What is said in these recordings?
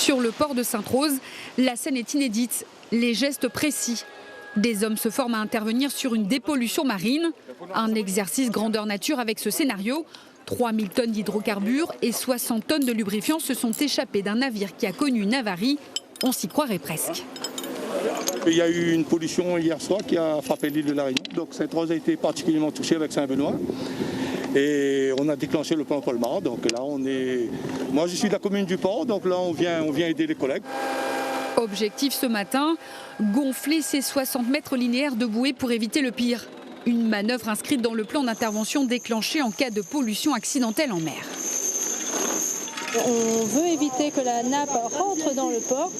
Sur le port de Sainte-Rose, la scène est inédite, les gestes précis. Des hommes se forment à intervenir sur une dépollution marine. Un exercice grandeur nature avec ce scénario. 3000 tonnes d'hydrocarbures et 60 tonnes de lubrifiant se sont échappées d'un navire qui a connu une avarie. On s'y croirait presque. Il y a eu une pollution hier soir qui a frappé l'île de la Réunion. Donc Sainte-Rose a été particulièrement touchée avec Saint-Benoît. Et on a déclenché le plan Colmar. Donc là, moi je suis de la commune du Port, donc là on vient aider les collègues. Objectif ce matin, gonfler ces 60 mètres linéaires de bouée pour éviter le pire. Une manœuvre inscrite dans le plan d'intervention déclenché en cas de pollution accidentelle en mer. On veut éviter que la nappe rentre dans le port,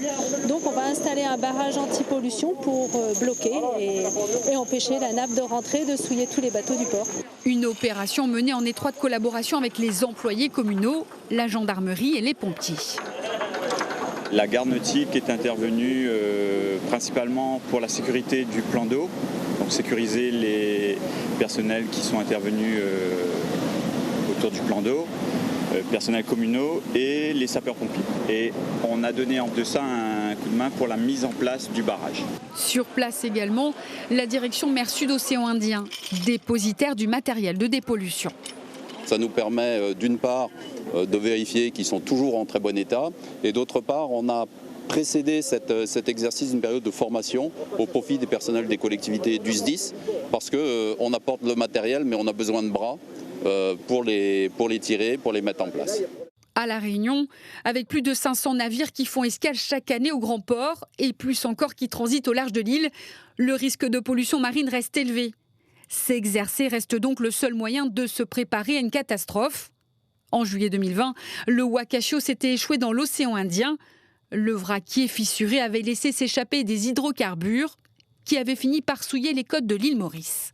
donc on va installer un barrage anti-pollution pour bloquer et empêcher la nappe de rentrer, de souiller tous les bateaux du port. Une opération menée en étroite collaboration avec les employés communaux, la gendarmerie et les pompiers. La garde nautique est intervenue principalement pour la sécurité du plan d'eau, donc sécuriser les personnels qui sont intervenus autour du plan d'eau, personnels communaux et les sapeurs-pompiers. Et on a donné en de ça un coup de main pour la mise en place du barrage. Sur place également, la direction mer Sud-Océan Indien, dépositaire du matériel de dépollution. Ça nous permet d'une part de vérifier qu'ils sont toujours en très bon état et d'autre part on a précédé cet exercice d'une période de formation au profit des personnels des collectivités du SDIS parce qu'on apporte le matériel mais on a besoin de bras pour les tirer, pour les mettre en place. À La Réunion, avec plus de 500 navires qui font escale chaque année au grand port et plus encore qui transitent au large de l'île, le risque de pollution marine reste élevé. S'exercer reste donc le seul moyen de se préparer à une catastrophe. En juillet 2020, le Wakashio s'était échoué dans l'océan Indien. Le vraquier fissuré avait laissé s'échapper des hydrocarbures qui avaient fini par souiller les côtes de l'île Maurice.